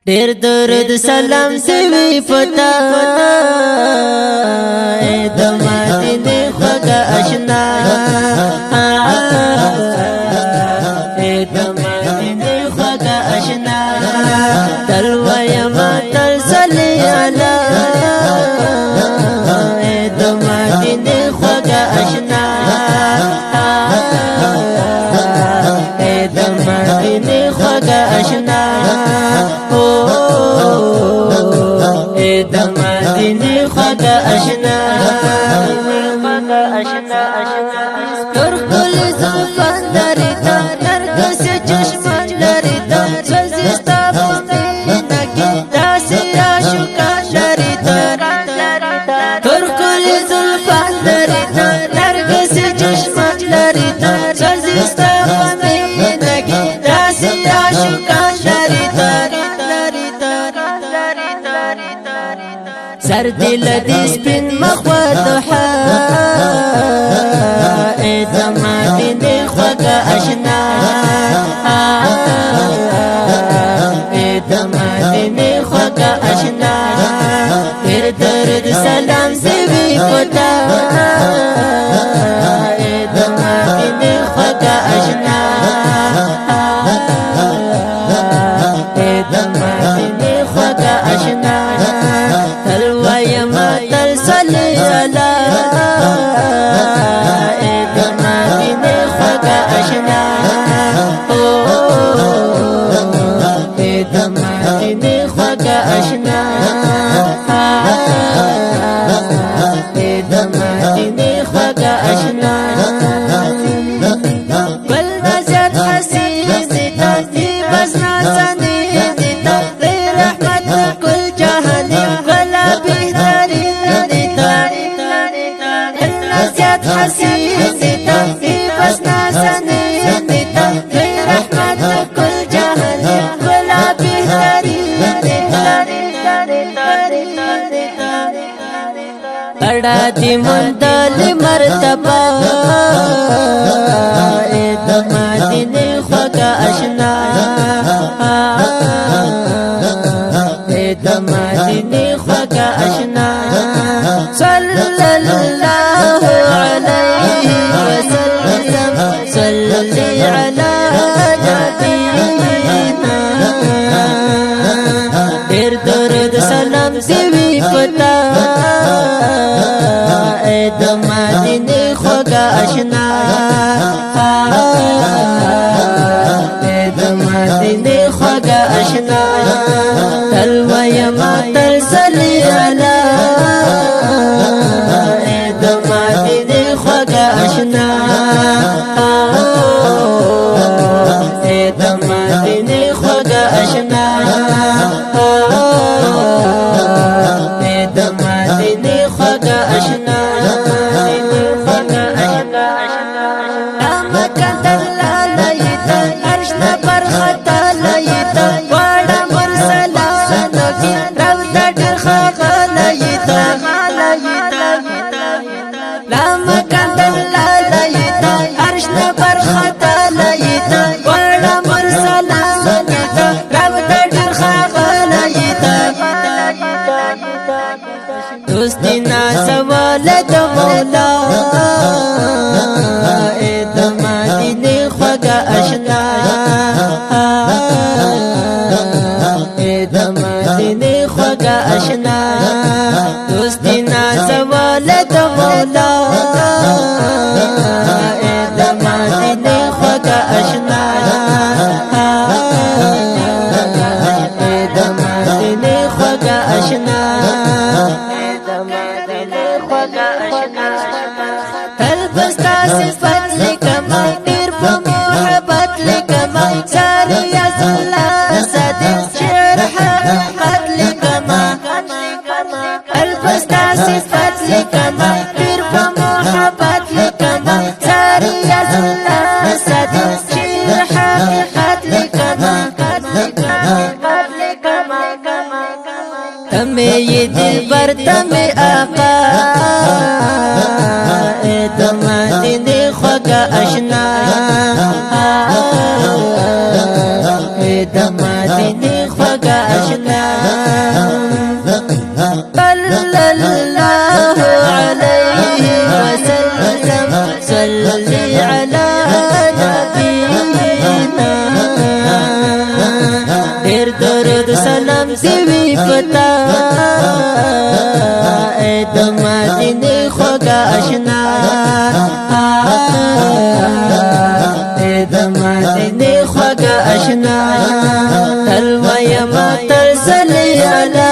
ډېر درود سلام دی پتا د مدینه خوږه آشنا د مدینه خوږه آشنا تل وایم تل صلی علی د مدینه خوږه آشنا د مدینه خوږه آشنا د مدینه خوږه آشنا تر خپل زلفان لري تا نرګس چشمان لري تا سوزستا پسینه کې داسې عاشقا لري تا تر خپل زلفان لري تا نرګس چشمان لري تا سوزستا پسینه کې داسې عاشقا لري تا سر دل دې سپین مخوا ضحا د مدینه خوږه آشنا د مدینه خوږه آشنا ډېر درود سلام دی پتا د مدینه خوږه آشنا د مدینه خوږه آشنا تل وایم تل صلی علی د مدینه خوږه آشنا د مدینه خوږه آشنا د مدینه خوږه آشنا بل نظر حسین دیتا دی بسنا سنی دیتا دی رحمت کل جهان بلا بهترین دیتا بل نظر حسین دیتا دی بسنا سنی دیتا دی رحمت کل جهان بلا بهترین دیتا بڑا دی مندل مرتبہ د مدینه خوږه آشنا د مدینه خوږه آشنا صلی الله علیه وسلم صلی علی نبینا ډېر درود سلام دی پتا د مدینه خوږه آشنا د مدینه خوږه آشنا تل وایم تل صلی علی د مدینه خوږه آشنا د مدینه خوږه آشنا د مدینه خوږه آشنا دوستی نازول د مولا د مدینه خوږه آشنا د مدینه خوږه آشنا دوستی نازول د مولا د مدینه خوږه آشنا د مدینه خوږه آشنا تل بستا صفات لکما ډېر په محبت لکما ساری الله صادق شعر حقیقت لکما تل بستا صفات لکما ډېر په محبت لکما ساری الله صادق شعر حقیقت لکما تمه یې دلبر تمه آقا د مدینه خوږه آشنا د مدینه خوږه آشنا صلى الله عليه وسلم صلي على نبينا ډېر درود سلام دی پتا اے د مدینه خوږه آشنا اے د مدینه خوږه آشنا تل ویم تل صلی علی